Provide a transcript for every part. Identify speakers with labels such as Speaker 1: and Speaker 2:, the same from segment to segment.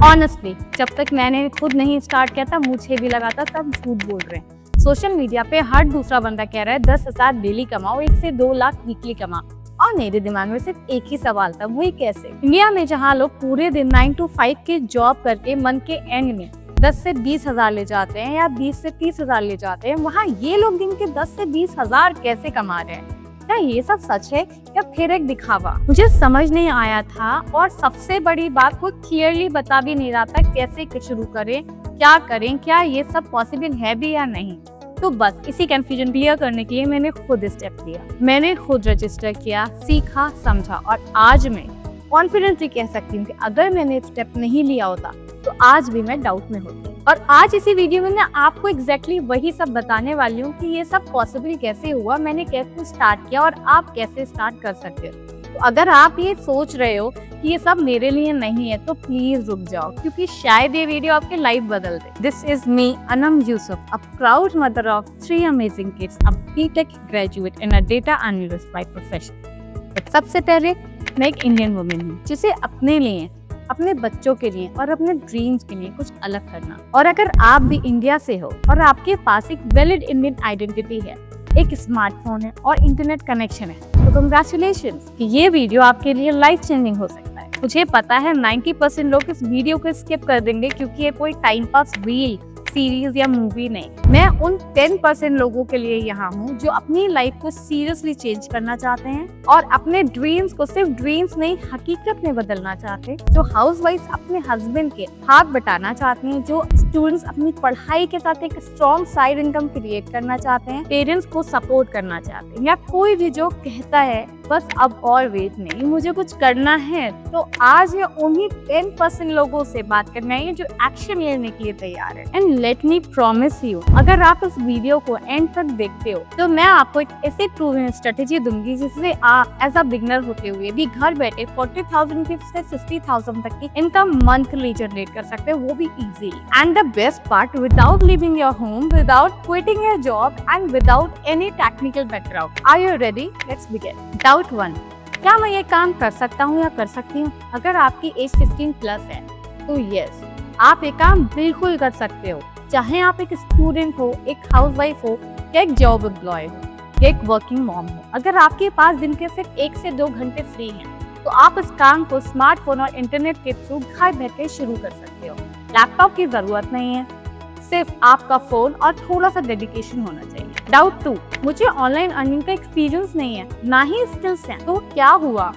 Speaker 1: Honestly जब तक मैंने खुद नहीं स्टार्ट किया था मुझे भी लगा था सब झूठ बोल रहे हैं। सोशल मीडिया पे हर दूसरा बंदा कह रहा है 10,000 डेली कमाओ, 1 से 2 लाख वीकली कमाओ, और मेरे दिमाग में सिर्फ एक ही सवाल था, वही कैसे। इंडिया में जहाँ लोग पूरे दिन 9 to 5 की जॉब करके मंथ के एंड में 10 से 20 हजार ले जाते हैं या 20 से 30 हजार ले जाते हैं, वहाँ ये लोग दिन के 10 से 20 हजार कैसे कमा रहे हैं? क्या ये सब सच है या फिर एक दिखावा? मुझे समझ नहीं आया था, और सबसे बड़ी बात वो क्लियरली बता भी नहीं रहा था कैसे शुरू करें, क्या करें, क्या ये सब पॉसिबल है भी या नहीं। तो बस इसी कंफ्यूजन क्लियर करने के लिए मैंने खुद स्टेप लिया, मैंने खुद रजिस्टर किया, सीखा, समझा, और आज मैं कॉन्फिडेंटली कह सकती हूँ कि अगर मैंने स्टेप नहीं लिया होता तो आज भी मैं डाउट में होती। और आज इसी वीडियो में मैं आपको एग्जैक्टली वही सब बताने वाली हूँ कि ये सब पॉसिबल कैसे हुआ, मैंने कैसे स्टार्ट किया और आप कैसे स्टार्ट कर सकते हो। तो अगर आप ये सोच रहे हो कि ये सब मेरे लिए नहीं है तो प्लीज रुक जाओ, क्योंकि शायद ये वीडियो आपकी लाइफ बदल दे। This is me Anam Yusuf, a proud mother of 3 amazing kids, a BTech graduate and a data analyst by profession. सबसे पहले मैं एक इंडियन वुमेन हूँ जिसे अपने लिए, अपने बच्चों के लिए और अपने ड्रीम्स के लिए कुछ अलग करना। और अगर आप भी इंडिया से हो और आपके पास एक वैलिड इंडियन आइडेंटिटी है, एक स्मार्टफोन है और इंटरनेट कनेक्शन है, तो कंग्रेचुलेशन कि ये वीडियो आपके लिए लाइफ चेंजिंग हो सकता है। मुझे पता है 90% लोग इस वीडियो को स्किप कर देंगे क्योंकि ये कोई टाइम पास रील, सीरीज या मूवी नहीं। मैं उन 10% लोगों के लिए यहाँ हूँ जो अपनी लाइफ को सीरियसली चेंज करना चाहते हैं और अपने ड्रीम्स को सिर्फ ड्रीम्स नहीं हकीकत में बदलना चाहते हैं, जो हाउसवाइफ अपने हस्बैंड के हाथ बटाना चाहते हैं, जो स्टूडेंट्स अपनी पढ़ाई के साथ एक स्ट्रॉन्ग साइड इनकम क्रिएट करना चाहते हैं, पेरेंट्स को सपोर्ट करना चाहते हैं, या कोई भी जो कहता है बस अब और वेट नहीं, मुझे कुछ करना है। तो आज ये उन्हीं 10% लोगों से बात करना है जो एक्शन लेने के लिए तैयार है। And let me promise you, अगर आप इस वीडियो को एंड तक देखते हो तो मैं आपको एक ऐसी प्रूवन स्ट्रेटेजी दूंगी जिससे आप एज अ बिगनर होते हुए भी घर बैठे 40,000 से 60,000 तक की इनकम मंथली जनरेट कर सकते हैं, वो भी easily. And the best part, without leaving your home, without quitting your job and without any technical background. Are you ready? Let's begin. Doubt 1, क्या मैं ये काम कर सकता हूँ या कर सकती हूँ? अगर आपकी एज 15+ है तो यस, आप ये काम बिल्कुल कर सकते हो, चाहे आप एक स्टूडेंट हो, एक हाउसवाइफ हो, या एक जॉब एम्प्लॉय हो, या एक वर्किंग मॉम हो। अगर आपके पास दिन के सिर्फ 1 से 2 घंटे फ्री हैं, तो आप इस काम को स्मार्टफोन और इंटरनेट के थ्रू घर बैठे शुरू कर सकते हो। लैपटॉप की जरूरत नहीं है, सिर्फ आपका फोन और थोड़ा सा डेडिकेशन होना चाहिए। डाउट 2, मुझे ऑनलाइन अर्निंग का एक्सपीरियंस नहीं है, ना ही स्किल्स हैं। तो क्या हुआ?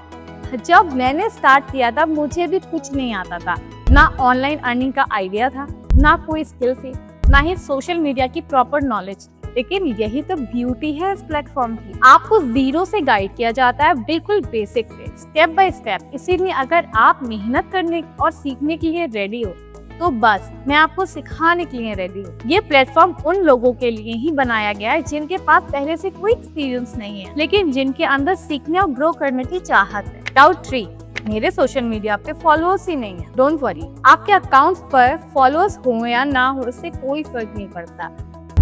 Speaker 1: जब मैंने स्टार्ट किया था मुझे भी कुछ नहीं आता था, ना ऑनलाइन अर्निंग का आइडिया था, ना कोई स्किल थी, ना ही सोशल मीडिया की प्रॉपर नॉलेज। लेकिन यही तो ब्यूटी है इस प्लेटफॉर्म की, आपको जीरो से गाइड किया जाता है, बिल्कुल बेसिक से, स्टेप बाय स्टेप। इसीलिए अगर आप मेहनत करने और सीखने के लिए रेडी हो तो बस मैं आपको सिखाने के लिए रेडी हूँ। ये प्लेटफॉर्म उन लोगों के लिए ही बनाया गया है जिनके पास पहले से कोई एक्सपीरियंस नहीं है, लेकिन जिनके अंदर सीखने और ग्रो करने की चाहत है। डाउट 3, मेरे सोशल मीडिया पे फॉलोअर्स ही नहीं है। डोंट वरी, आपके अकाउंट पर फॉलोअर्स हो या ना हो इससे कोई फर्क नहीं पड़ता।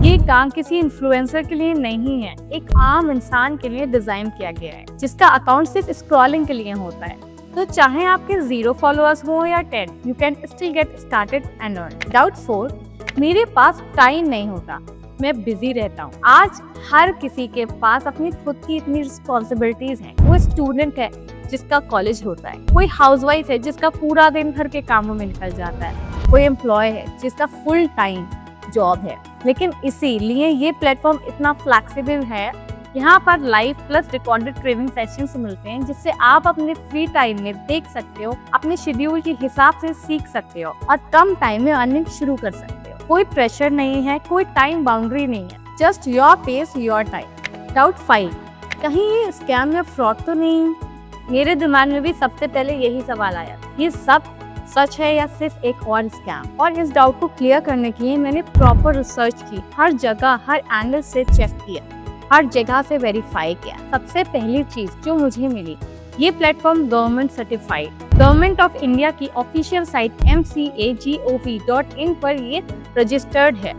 Speaker 1: ये काम किसी इन्फ्लुएंसर के लिए नहीं है, एक आम इंसान के लिए डिजाइन किया गया है जिसका अकाउंट सिर्फ स्क्रॉलिंग के लिए होता है। तो चाहे आपके 0 फॉलोअर्स हो या 10, you can still get started and earn. Doubt 4, मेरे पास टाइम नहीं होता, मैं बिजी रहता हूँ। आज हर किसी के पास अपनी खुद की इतनी रिस्पॉन्सिबिलिटीज हैं। कोई स्टूडेंट है जिसका कॉलेज होता है, कोई हाउसवाइफ है जिसका पूरा दिन घर के कामों में निकल जाता है, कोई एम्प्लॉय है जिसका फुल टाइम जॉब है। लेकिन इसीलिए ये प्लेटफॉर्म इतना फ्लेक्सिबल है। यहाँ पर live plus recorded training sessions मिलते हैं जिससे आप अपने फ्री टाइम में देख सकते हो, अपने शेड्यूल के हिसाब से सीख सकते हो और कम टाइम में अर्निंग शुरू कर सकते हो। कोई प्रेशर नहीं है, कोई टाइम बाउंड्री नहीं है, just your pace your time. Doubt 5, कहीं ये स्कैम या फ्रॉड तो नहीं? मेरे दिमाग में भी सबसे पहले यही सवाल आया, ये सब सच है या सिर्फ एक और स्कैम? और इस डाउट को क्लियर करने के लिए मैंने प्रॉपर रिसर्च की, हर जगह हर एंगल से चेक किया, हर जगह से वेरीफाई किया। सबसे पहली चीज जो मुझे मिली, ये platform government certified, government of India की ऑफिशियल साइट mcagov.in पर ये रजिस्टर्ड है।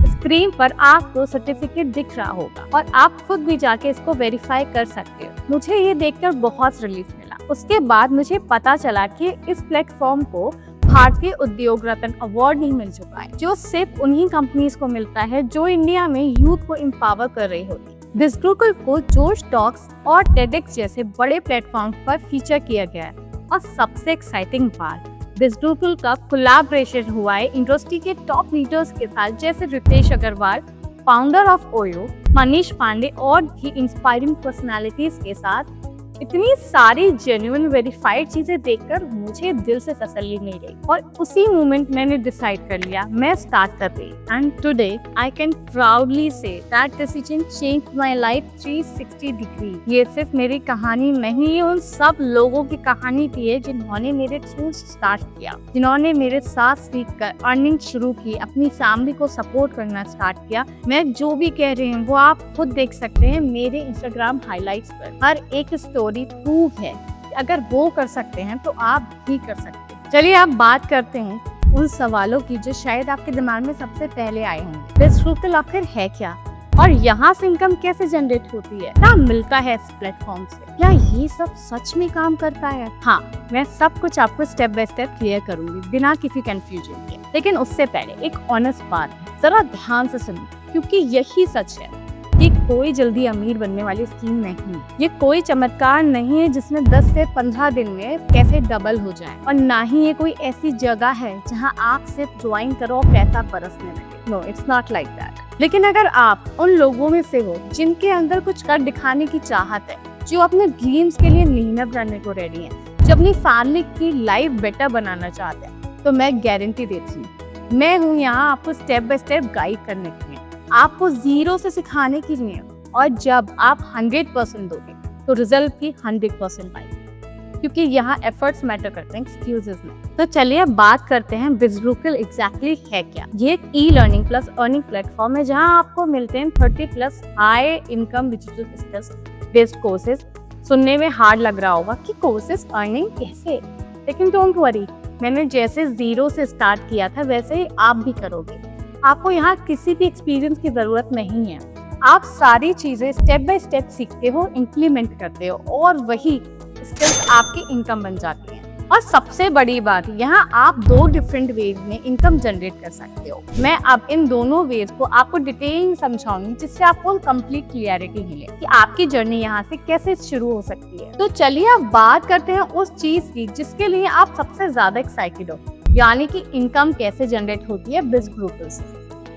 Speaker 1: स्क्रीन पर आपको सर्टिफिकेट दिख रहा होगा और आप खुद भी जाके इसको वेरीफाई कर सकते हो। मुझे ये देखकर बहुत रिलीफ मिला। उसके बाद मुझे पता चला कि इस प्लेटफॉर्म को भारतीय उद्योग रत्न अवार्ड ही मिल चुका है, जो सिर्फ उन्हीं कंपनीज को मिलता है जो इंडिया में यूथ को एम्पावर कर रही होती। बिजगुरुकुल को जोश टॉक्स और टेडेक्स जैसे बड़े प्लेटफॉर्म पर फीचर किया गया है। और सबसे एक्साइटिंग बात, बिजगुरुकुल का कोलैबोरेशन हुआ है इंडस्ट्री के टॉप लीडर्स के साथ, जैसे रितेश अग्रवाल, फाउंडर ऑफ ओयो, मनीष पांडे और भी इंस्पायरिंग पर्सनालिटीज के साथ। इतनी सारी जेन्युइन वेरीफाइड चीजें देखकर मुझे दिल से तसल्ली मिल गई और उसी मोमेंट मैंने डिसाइड कर लिया मैं स्टार्ट कर रही। And today I can proudly say that decision changed my life 360 degree. ये सिर्फ मेरी कहानी नहीं, उन सब लोगों की कहानी भी है जिन्होंने मेरे थ्रू स्टार्ट किया, जिन्होंने मेरे साथ सीखकर अर्निंग शुरू की, अपनी फैमिली को सपोर्ट करना स्टार्ट किया। मैं जो भी कह रही हूँ वो आप खुद देख सकते हैं मेरे इंस्टाग्राम हाईलाइट्स पर। हर एक स्टोरी प्रूफ है, अगर वो कर सकते हैं तो आप भी कर सकते हैं। चलिए अब बात करते हैं उन सवालों की जो शायद आपके दिमाग में सबसे पहले आए होंगे। बिजगुरुकुल आखिर है क्या और यहाँ से इनकम कैसे जनरेट होती है, क्या मिलता है इस प्लेटफॉर्म से, क्या ये सब सच में काम करता है? हाँ, मैं सब कुछ आपको स्टेप बाय स्टेप क्लियर करूंगी बिना किसी कंफ्यूजन के। लेकिन उससे पहले एक ऑनेस्ट बात है, जरा ध्यान से सुनिए, क्योंकि यही सच है। ये कोई जल्दी अमीर बनने वाली स्कीम नहीं, ये कोई चमत्कार नहीं है जिसमें 10 से 15 दिन में कैसे डबल हो जाए, और ना ही ये कोई ऐसी जगह है जहां आप सिर्फ ज्वाइन करो और पैसा बरसने लगे। No, it's not like that. लेकिन अगर आप उन लोगों में से हो जिनके अंदर कुछ कर दिखाने की चाहत है, जो अपने ड्रीम्स के लिए मेहनत करने को रेडी है, जो अपनी फैमिली की लाइफ बेटर बनाना चाहते हैं, तो मैं गारंटी देती हूँ मैं हूँ यहाँ आपको स्टेप बाय स्टेप गाइड करने के लिए, आपको जीरो से सिखाने के लिए। और जब आप 100% दोगे तो रिजल्ट भी 100% पाएंगे, क्योंकि यहाँ एफर्ट्स मैटर करते हैं, एक्सक्यूजेस नहीं। तो चलिए अब बात करते हैं बिजगुरुकुल एग्जैक्टली है क्या। ये एक e learning plus earning platform है जहाँ आपको मिलते हैं 30+ high income digital skills based courses. सुनने में हार्ड लग रहा होगा कि कोर्सेज अर्निंग कैसे, लेकिन डोंट वरी, मैंने जैसे जीरो से स्टार्ट किया था वैसे ही आप भी करोगे। आपको यहाँ किसी भी एक्सपीरियंस की जरूरत नहीं है, आप सारी चीजें स्टेप बाय स्टेप सीखते हो, इम्प्लीमेंट करते हो और वही स्किल्स आपकी इनकम बन जाती है। और सबसे बड़ी बात, यहाँ आप 2 डिफरेंट वेज में इनकम जनरेट कर सकते हो। मैं अब इन दोनों वेज को आपको डिटेल में समझाऊंगी, जिससे आपको कंप्लीट क्लियरिटी मिले कि आपकी जर्नी यहाँ से कैसे शुरू हो सकती है। तो चलिए अब बात करते हैं उस चीज की जिसके लिए आप सबसे ज्यादा एक्साइटेड हो, यानी कि इनकम कैसे जनरेट होती है बिजगुरुकुल से।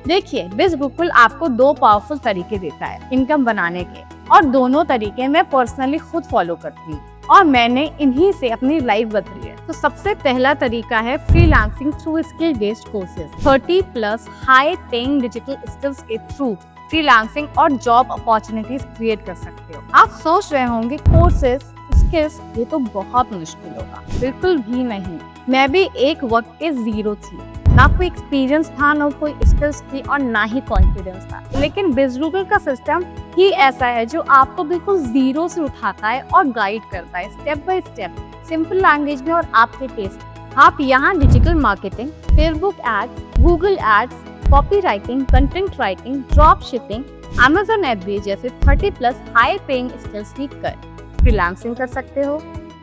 Speaker 1: देखिए, बिजगुरुकुल आपको 2 पावरफुल तरीके देता है इनकम बनाने के, और दोनों तरीके मैं पर्सनली खुद फॉलो करती हूँ और मैंने इन्हीं से अपनी लाइफ बदली है। तो सबसे पहला तरीका है freelancing through skill based courses. 30+ high paying digital skills के थ्रू फ्रीलांसिंग और जॉब अपॉर्चुनिटीज क्रिएट कर सकते हो। आप सोच रहे होंगे कोर्सेज स्किल्स ये तो बहुत मुश्किल होगा। बिल्कुल भी नहीं, मैं भी एक वक्त पे जीरो थी, ना कोई एक्सपीरियंस था, ना कोई स्किल्स थी और ना ही कॉन्फिडेंस था। लेकिन बिजगुरुकुल का सिस्टम ही ऐसा है जो आपको बिल्कुल जीरो से उठाता है और गाइड करता है step by step, simple language में और आपके टेस्ट। आप यहाँ digital marketing, Facebook ads, Google ads, copy writing, content writing, drop shipping, Amazon FB जैसे 30+ हाई पेइंग स्किल्स सीख कर फ्रीलांसिंग कर सकते हो,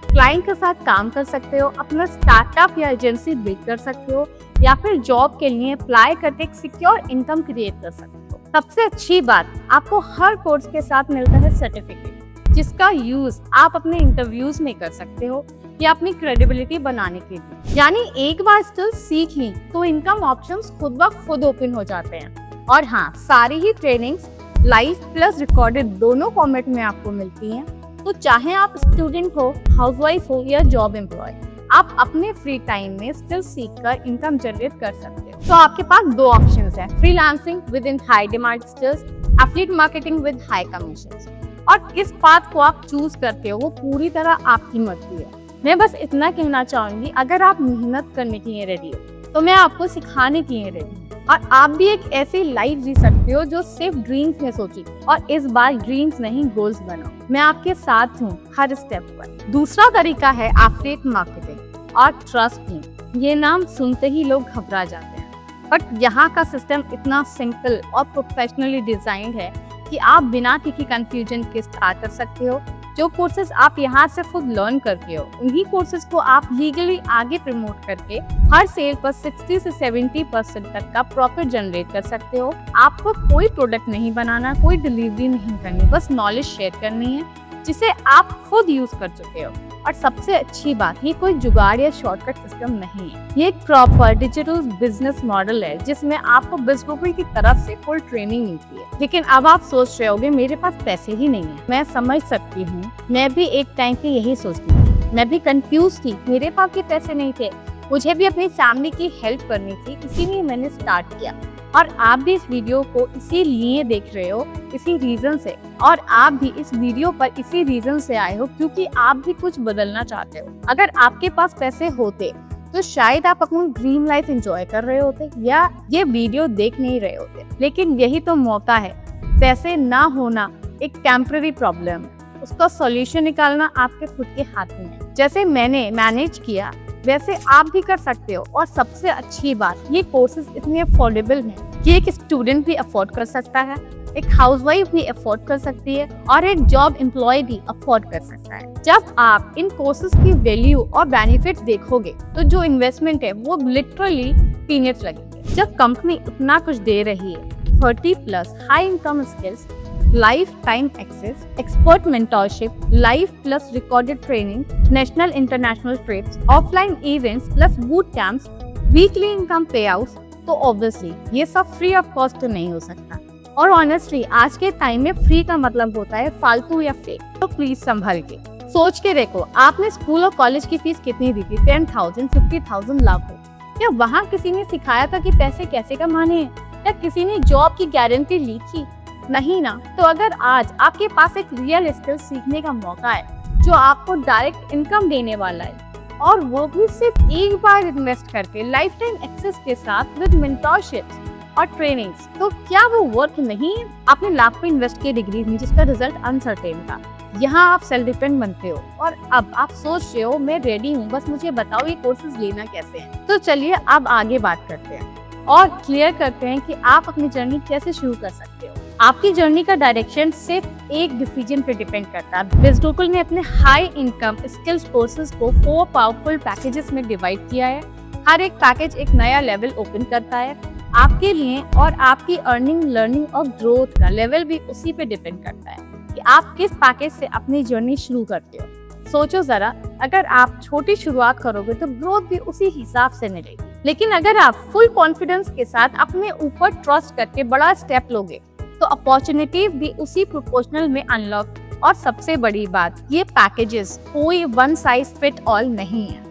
Speaker 1: क्लाइंट के साथ काम कर सकते हो, अपना स्टार्टअप या एजेंसी बिल्ड कर सकते हो, या फिर जॉब के लिए अप्लाई करके एक सिक्योर इनकम क्रिएट कर सकते हो। सबसे अच्छी बात, आपको हर कोर्स के साथ मिलता है सर्टिफिकेट, जिसका यूज आप अपने इंटरव्यूज में कर सकते हो या अपनी क्रेडिबिलिटी बनाने के लिए। यानी एक बार स्किल सीख ली तो इनकम ऑप्शंस खुद ब खुद ओपन हो जाते हैं। और हाँ, सारी ही ट्रेनिंग्स लाइव प्लस रिकॉर्डेड दोनों फॉर्मेट में आपको मिलती हैं। तो चाहे आप स्टूडेंट हो, हाउसवाइफ हो या जॉब एम्प्लॉय, आप अपने फ्री टाइम में स्किल सीखकर इनकम जनरेट कर सकते हो। तो आपके पास 2 ऑप्शंस हैं, freelancing with in high demand skills, affiliate marketing with high commissions. और किस पाथ को आप चूज करते हो वो पूरी तरह आपकी मर्जी है। मैं बस इतना कहना चाहूंगी, अगर आप मेहनत करने के लिए रेडी हो तो मैं आपको सिखाने के लिए रेडी हूँ, और आप भी एक ऐसी लाइफ जी सकते हो जो सिर्फ ड्रीम्स में सोची, और इस बार ड्रीम्स नहीं गोल्स बनाओ। मैं आपके साथ हूँ हर स्टेप पर। दूसरा तरीका है एफिलिएट मार्केटिंग, और ट्रस्ट मी, ये नाम सुनते ही लोग घबरा जाते हैं, बट यहाँ का सिस्टम इतना सिंपल और प्रोफेशनली डिजाइंड है कि आप बिना किसी कंफ्यूजन के स्टार्ट कर सकते हो। जो कोर्सेज आप यहाँ से खुद लर्न करते हो, उन्हीं कोर्सेज को आप लीगली आगे प्रमोट करके हर सेल पर 60 से 70% तक का प्रॉफिट जनरेट कर सकते हो। आपको कोई प्रोडक्ट नहीं बनाना, कोई डिलीवरी नहीं करनी, बस नॉलेज शेयर करनी है जिसे आप खुद यूज कर चुके हो। और सबसे अच्छी बात, ये कोई जुगाड़ या शॉर्टकट सिस्टम नहीं है, ये एक प्रॉपर डिजिटल बिजनेस मॉडल है जिसमें आपको बिजगूगल की तरफ से फुल ट्रेनिंग मिलती है। लेकिन अब आप सोच रहे होगे मेरे पास पैसे ही नहीं है। मैं समझ सकती हूँ, मैं भी एक टाइम पे यही सोचती थी, मैं भी कंफ्यूज थी, मेरे पास भी पैसे नहीं थे, मुझे भी अपनी फैमिली की हेल्प करनी थी, इसीलिए मैंने स्टार्ट किया। और आप भी इस वीडियो को इसीलिए देख रहे हो, इसी रीजन से, और आप भी इस वीडियो पर इसी रीजन से आए हो क्योंकि आप भी कुछ बदलना चाहते हो। अगर आपके पास पैसे होते तो शायद आप अपनी ड्रीम लाइफ एंजॉय कर रहे होते या ये वीडियो देख नहीं रहे होते। लेकिन यही तो मौका है। पैसे ना होना एक टेम्पररी प्रॉब्लम है, उसका सॉल्यूशन निकालना आपके खुद के हाथ में है। जैसे मैंने मैनेज किया वैसे आप भी कर सकते हो। और सबसे अच्छी बात, ये कोर्सेज इतने अफोर्डेबल हैं कि एक स्टूडेंट भी अफोर्ड कर सकता है, एक हाउसवाइफ भी अफोर्ड कर सकती है और एक जॉब एम्प्लॉय भी अफोर्ड कर सकता है। जब आप इन कोर्सेज की वैल्यू और बेनिफिट्स देखोगे तो जो इन्वेस्टमेंट है वो लिटरली पीनट्स लगेंगे। जब कंपनी इतना कुछ दे रही है, 30+ high income skills, life time access, expert mentorship, life plus recorded training, national international trips, offline events plus boot camps, weekly income pay outs, तो ऑब्वियसली ये सब फ्री ऑफ कॉस्ट तो नहीं हो सकता। और ऑनेस्टली आज के टाइम में फ्री का मतलब होता है फालतू या फेक। तो प्लीज संभल के सोच के देखो, आपने स्कूल और कॉलेज की फीस कितनी दी थी? 10,000, 50,000, लाखों। क्या वहाँ किसी ने सिखाया था कि पैसे कैसे कमाने हैं? या किसी ने जॉब की गारंटी ली थी? नहीं ना। तो अगर आज आपके पास एक रियल स्किल सीखने का मौका है जो आपको डायरेक्ट इनकम देने वाला है, और वो भी सिर्फ एक बार इन्वेस्ट करके लाइफ टाइम एक्सेस के साथ विद मेंटरशिप्स और ट्रेनिंग्स, तो क्या वो वर्थ नहीं है? आपने लाखों इन्वेस्ट की डिग्री दी जिसका रिजल्ट अनसर्टेन था। यहाँ आप सेल्फ डिपेंड बनते हो और अब आप सोच रहे हो मैं रेडी हूँ, बस मुझे बताओ ये कोर्सेज लेना कैसे है। तो चलिए अब आगे बात करते हैं और क्लियर करते हैं कि आप अपनी जर्नी कैसे शुरू कर सकते हो। आपकी जर्नी का डायरेक्शन सिर्फ एक डिसीजन पे डिपेंड करता है। बिजगूगल ने अपने हाई इनकम स्किल्स कोर्सेज को 4 पावरफुल पैकेजेस में डिवाइड किया है। हर एक पैकेज एक नया लेवल ओपन करता है आपके लिए, और आपकी अर्निंग, लर्निंग और ग्रोथ का लेवल भी उसी पे डिपेंड करता है कि आप किस पैकेज से अपनी जर्नी शुरू करते हो। सोचो जरा, अगर आप छोटी शुरुआत करोगे तो ग्रोथ भी उसी हिसाब से मिलेगी, लेकिन अगर आप फुल कॉन्फिडेंस के साथ अपने ऊपर ट्रस्ट करके बड़ा स्टेप लोगे तो अपॉर्चुनिटीज भी उसी प्रोपोर्शनल में अनलॉक। और सबसे बड़ी बात, ये पैकेजेस कोई वन साइज फिट ऑल नहीं है,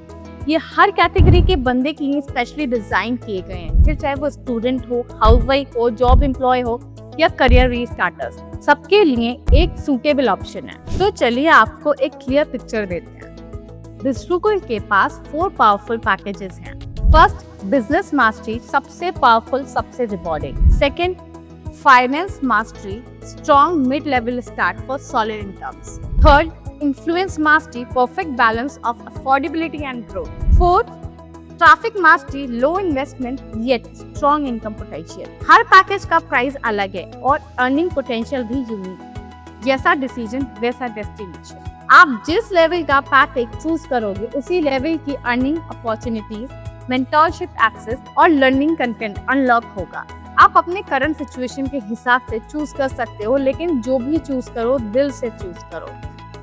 Speaker 1: ये हर कैटेगरी के बंदे के लिए स्पेशली डिजाइन किए गए हैं। फिर चाहे वो स्टूडेंट हो, हाउसवाइफ हो, जॉब एम्प्लॉय हो या करियर रीस्टार्टर्स, सबके लिए एक सूटेबल ऑप्शन है। तो चलिए आपको एक क्लियर पिक्चर देते हैं। बिजगूगल के पास 4 पावरफुल पैकेजेस हैं। फर्स्ट, बिजनेस मास्टरी, सबसे पावरफुल, सबसे rewarding. Second, finance mastery, strong mid level start for solid incomes. Third, influence mastery, perfect balance of affordability and growth. Fourth, traffic mastery, low investment yet strong income potential. Her package का price अलग है और earning potential भी unique. जैसा decision वैसा destination. आप जिस level का पैकेज चूज करोगे उसी लेवल की अर्निंग अपॉर्चुनिटीज, मेंटरशिप एक्सेस और लर्निंग कंटेंट अनलॉक होगा। आप अपने करंट सिचुएशन के हिसाब से चूज कर सकते हो, लेकिन जो भी चूज करो दिल से चूज करो,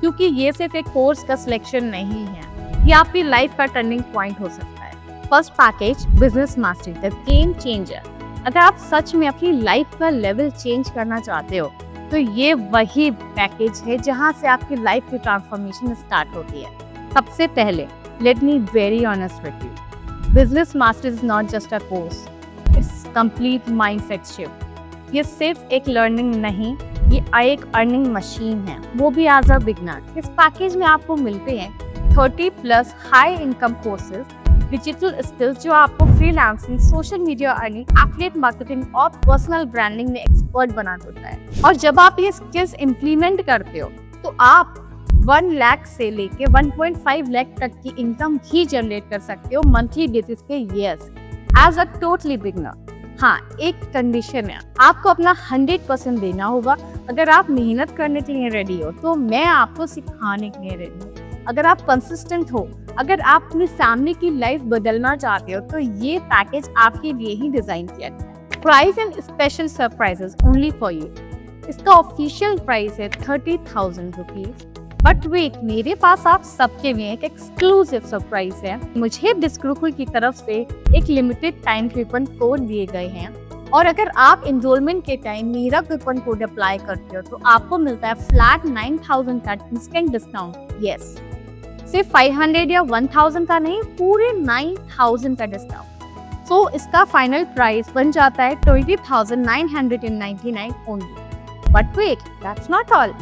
Speaker 1: क्योंकि ये सिर्फ एक कोर्स का सिलेक्शन नहीं है, ये आपकी लाइफ का टर्निंग पॉइंट हो सकता है। First package, business mastery, the game changer. अगर आप सच में अपनी लाइफ का लेवल चेंज करना चाहते हो तो ये वही पैकेज है जहाँ से आपकी लाइफ की ट्रांसफॉर्मेशन स्टार्ट होती है। सबसे पहले, let me very honest with you, business mastery is not just a course, it's complete mindset shift. ये सिर्फ एक लर्निंग नहीं, ये एक अर्निंग मशीन है, वो भी एज अ बिगनर। इस पैकेज में आपको मिलते हैं 30+ high income courses, digital skills जो आपको freelancing, social media earning, affiliate marketing और पर्सनल ब्रांडिंग में एक्सपर्ट बना देता है। और जब आप ये स्किल्स इम्प्लीमेंट करते हो तो आप 1 लाख से लेके 1.5 लाख तक की इनकम भी जनरेट कर सकते हो मंथली बेसिस पे, yes, as a totally beginner. हाँ, एक कंडीशन है, आपको अपना 100% देना होगा अगर आप मेहनत करने के लिए रेडी हो तो मैं आपको सिखाने के लिए रेडी हूँ। अगर आप कंसिस्टेंट हो, अगर आप अपनी फैमिली की लाइफ बदलना चाहते हो तो ये पैकेज आपके लिए ही डिजाइन किया गया है। Price and special surprises only for you. इसका ऑफिशियल प्राइस है 30,000 रुपीज। बट वेट, मेरे पास आप सबके लिए एक एक्सक्लूसिव सरप्राइज है। मुझे बिस्कुरुकुल की तरफ से एक लिमिटेड टाइम कूपन कोड दिए गए हैं और अगर आप एनरोलमेंट के टाइम मेरा कूपन कोड अप्लाई करते हो तो आपको मिलता है फ्लैट 9,000 का इंस्टेंट डिस्काउंट। यस, सिर्फ 500 या 1,000 का नहीं, पूरे 9,000 का डिस्काउंट। सो इसका फाइनल प्राइस बन जाता है 20,999 only. But wait, that's not all.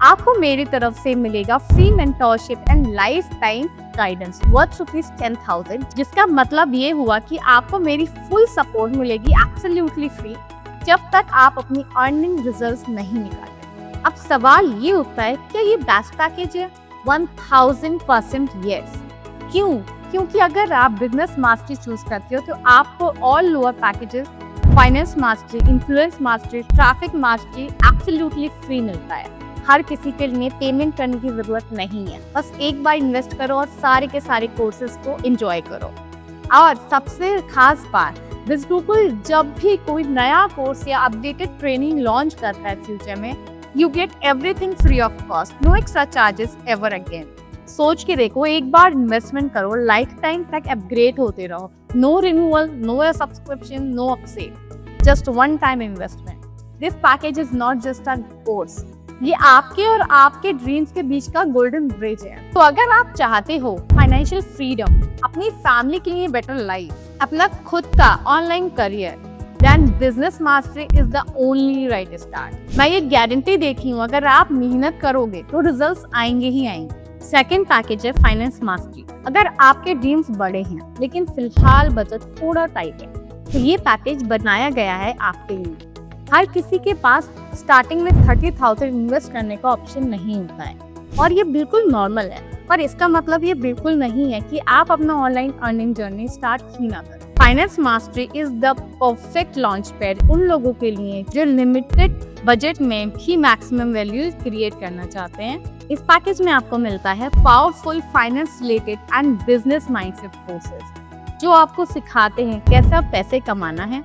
Speaker 1: आपको मेरी तरफ से मिलेगा free mentorship and life time guidance worth ₹10,000, जिसका मतलब ये हुआ कि आपको मेरी फुल सपोर्ट मिलेगी एब्सोल्युटली फ्री जब तक आप अपनी अर्निंग रिजल्ट्स नहीं निकालते। अब सवाल ये उठता है, क्या ये बेस्ट पैकेज है? 1000% यस। क्यों? क्योंकि अगर आप बिजनेस मास्टरी चूज करते हो तो आपको all lower packages, finance mastery, influence mastery, traffic mastery absolutely free मिलता है। हर किसी के लिए पेमेंट करने की जरूरत नहीं है, बस एक बार इन्वेस्ट करो और सारे के सारे कोर्सेज को एंजॉय करो। और सबसे खास बात, बिस्कुरुकुल जब भी कोई नया कोर्स या अपडेटेड ट्रेनिंग लॉन्च करता है फ्यूचर में, you get everything free of cost, no extra charges ever again. सोच के देखो, एक बार इन्वेस्टमेंट करो, लाइफ टाइम तक अपग्रेड होते रहो। No renewal, no subscription, no upsell, just one time investment. This package is not just a course, ये आपके और आपके ड्रीम्स के बीच का गोल्डन ब्रिज है। तो अगर आप चाहते हो फाइनेंशियल फ्रीडम, अपनी फैमिली के लिए बेटर लाइफ, अपना खुद का online career, then business mastery is the only right start. मैं ये गारंटी देती हूँ, अगर आप मेहनत करोगे तो रिजल्ट्स आएंगे ही आएंगे। सेकेंड पैकेज है फाइनेंस मास्टरी। अगर आपके ड्रीम्स बड़े हैं लेकिन फिलहाल बजट थोड़ा टाइट है तो ये पैकेज बनाया गया है आपके लिए। हर किसी के पास स्टार्टिंग में 30,000 इन्वेस्ट करने का ऑप्शन नहीं होता है और ये बिल्कुल नॉर्मल है, पर इसका मतलब ये बिल्कुल नहीं है कि आप अपना ऑनलाइन अर्निंग जर्नी स्टार्ट ही ना करें। Finance mastery is the perfect launch pad उन लोगों के लिए जो लिमिटेड बजट में भी मैक्सिमम वैल्यू क्रिएट करना चाहते हैं। इस पैकेज में आपको मिलता है powerful finance related and business mindset courses जो आपको सिखाते हैं कैसे पैसे कमाना है,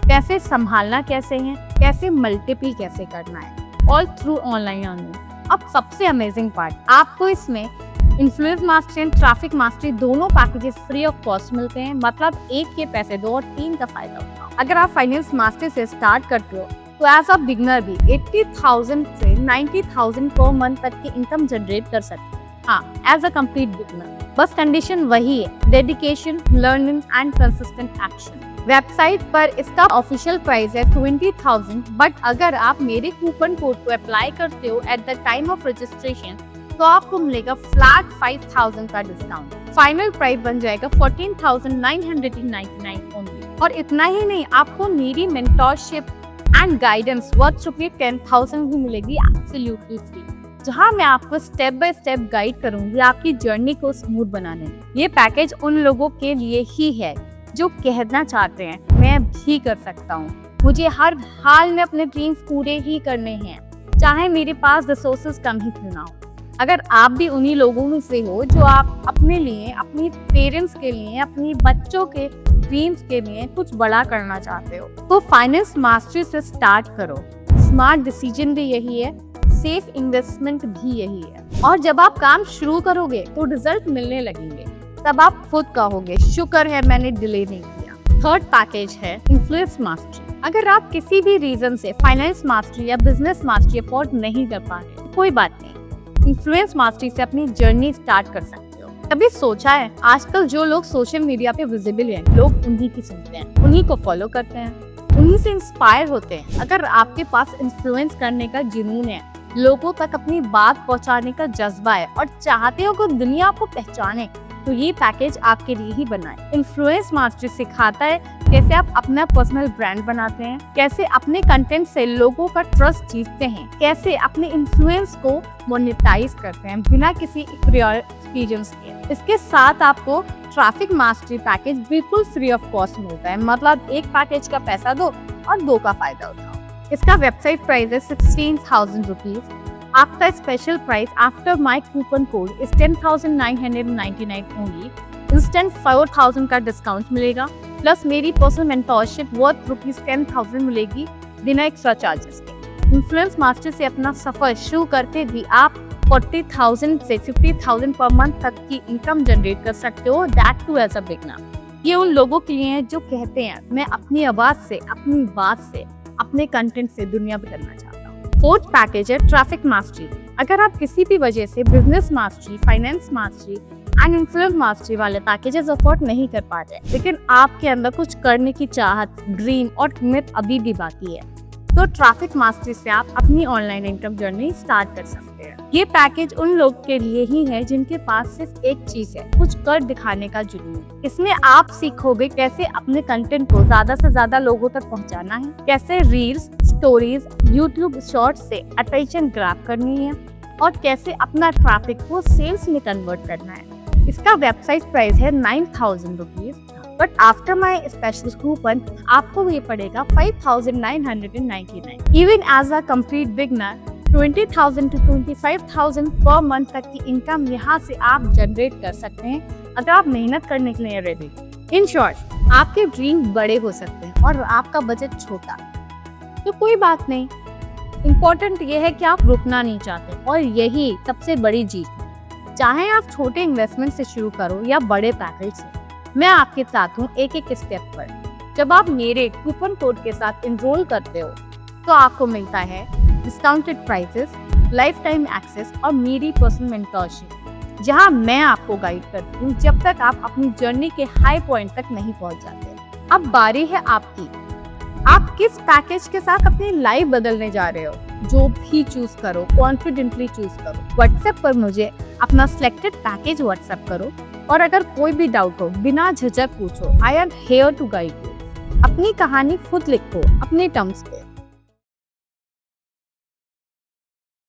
Speaker 1: कैसे संभालना कैसे है, कैसे मल्टीपल कैसे करना है, ऑल थ्रू ऑनलाइन अर्निंग। अब सबसे अमेजिंग पार्ट, आपको इसमें influence mastery and traffic mastery दोनों पैकेजेस फ्री ऑफ कॉस्ट मिलते हैं। मतलब एक के पैसे दो और तीन का फायदा उठाओ। अगर आप फाइनेंस मास्टरी से स्टार्ट करते हो तो एज अ बिगनर भी 80,000 से 90,000 पर मंथ तक की इनकम जनरेट कर सकते हैं। हाँ, एज अ कंप्लीट बिगनर। बस कंडीशन वही है, dedication, learning and consistent action. Website पर इसका ऑफिशियल प्राइस है 20,000, बट अगर आप मेरे कूपन कोड को अप्लाई करते हो at the time of registration तो आपको मिलेगा फ्लैट 5,000 का डिस्काउंट। फाइनल प्राइस बन जाएगा 14,999 ओनली। और इतना ही नहीं, आपको मेरी मेंटोरशिप एंड गाइडेंस वर्थ ₹10,000 भी मिलेगी एब्सोल्युटली फ्री, जहां मैं आपको स्टेप बाय स्टेप गाइड करूंगी आपकी जर्नी को स्मूथ बनाने में। ये पैकेज उन लोगों के लिए ही है जो कहना चाहते हैं मैं भी कर सकता हूँ, मुझे हर हाल में अपने ड्रीम्स पूरे ही करने हैं, चाहे मेरे पास रिसोर्सेज कम ही क्यों ना हो। अगर आप भी उन्हीं लोगों में से हो जो आप अपने लिए, अपनी पेरेंट्स के लिए, अपनी बच्चों के ड्रीम्स के लिए कुछ बड़ा करना चाहते हो तो फाइनेंस मास्टरी से स्टार्ट करो। स्मार्ट डिसीजन भी यही है, सेफ इन्वेस्टमेंट भी यही है, और जब आप काम शुरू करोगे तो रिजल्ट मिलने लगेंगे, तब आप खुद कहोगे शुक्र है मैंने डिले नहीं किया। थर्ड पैकेज है इन्फ्लुएंस मास्टरी। अगर आप किसी भी रीजन से फाइनेंस मास्टरी या बिजनेस मास्टरी अफोर्ड नहीं कर पा रहे, कोई बात नहीं, इन्फ्लुएंस मास्टरी से अपनी जर्नी स्टार्ट कर सकते हो। कभी सोचा है आजकल जो लोग सोशल मीडिया पे विजिबल हैं, लोग उन्हीं की सुनते हैं, उन्हीं को फॉलो करते हैं, उन्हीं से इंस्पायर होते हैं। अगर आपके पास इन्फ्लुएंस करने का जुनून है, लोगों तक अपनी बात पहुंचाने का जज्बा है और चाहते हो कि दुनिया आपको पहचाने, तो ये पैकेज आपके लिए ही बना है। इन्फ्लुएंस मास्टरी सिखाता है कैसे आप अपना पर्सनल ब्रांड बनाते हैं, कैसे अपने कंटेंट से लोगों का ट्रस्ट जीतते हैं, कैसे अपने इन्फ्लुएंस को मोनेटाइज करते हैं बिना किसी प्रायर एक्सपीरियंस के। इसके साथ आपको ट्रैफिक मास्टरी पैकेज बिल्कुल फ्री ऑफ कॉस्ट मिलता है। मतलब एक पैकेज का पैसा दो और दो का फायदा उठाओ। इसका वेबसाइट प्राइस है 16,000 रुपीज। आपका special price after my coupon code is 10,999 only. Instant 4,000 का डिस्काउंट मिलेगा, प्लस मेरी पर्सनल मेंटोरशिप वर्थ ₹10,000 मिलेगी बिना एक्स्ट्रा चार्जेस के। इन्फ्लुएंस मास्टर से अपना सफर शुरू करके भी आप 40,000 से 50,000 पर मंथ तक की इनकम जनरेट कर सकते हो, that too as a beginner. ये उन लोगों के लिए है जो कहते हैं मैं अपनी आवाज से, अपनी बात से, अपने कंटेंट से दुनिया बदलना चाहता हूँ। फोर्थ पैकेज है ट्रैफिक मास्टरी। अगर आप किसी भी वजह से business mastery, finance mastery and influence mastery वाले पैकेजेस अफोर्ड नहीं कर पा रहे, लेकिन आपके अंदर कुछ करने की चाहत, ड्रीम और हिम्मत अभी भी बाकी है, तो ट्रैफिक मास्टरी से आप अपनी ऑनलाइन इनकम जर्नी स्टार्ट कर सकते हैं। ये पैकेज उन लोग के लिए ही है जिनके पास सिर्फ एक चीज है, कुछ कर दिखाने का जुनून। इसमें आप सीखोगे कैसे अपने कंटेंट को ज्यादा से ज्यादा लोगों तक पहुंचाना है, कैसे रील्स, स्टोरीज, यूट्यूब शॉर्ट्स से अटेंशन ग्रैब करनी है और कैसे अपना ट्रैफिक को सेल्स में कन्वर्ट करना है। इसका वेबसाइट प्राइस है 9,000 rupees, but after my special coupon आपको ये पड़ेगा 5,999। Even as a complete beginner 20,000 to 25,000 per month तक की इनकम यहाँ से आप जनरेट कर सकते हैं अगर आप मेहनत करने के लिए रेडी। इन शॉर्ट, आपके ड्रीम बड़े हो सकते हैं और आपका बजट छोटा, तो कोई बात नहीं। इम्पोर्टेंट ये है कि आप रुकना नहीं चाहते, और यही सबसे बड़ी जीत है। चाहे आप छोटे इन्वेस्टमेंट से शुरू करो या बड़े पैकेज से, मैं आपके साथ हूँ एक एक स्टेप पर। जब आप मेरे कूपन कोड के साथ एनरोल करते हो तो आपको मिलता है discounted prices, life time access और मेरी पर्सनल मेंटरशिप, जहाँ मैं आपको गाइड करती हूँ जब तक आप अपनी जर्नी के हाई पॉइंट तक नहीं पहुँच जाते। अब बारी है आपकी, आप किस पैकेज के साथ अपनी लाइफ बदलने जा रहे हो। जो भी चूज करो, कॉन्फिडेंटली चूज करो। व्हाट्सएप पर मुझे अपना सिलेक्टेड पैकेज व्हाट्सएप करो, और अगर कोई भी डाउट हो बिना झिझक पूछो। I am here to guide you. अपनी कहानी खुद लिखो अपने टर्म्स पे।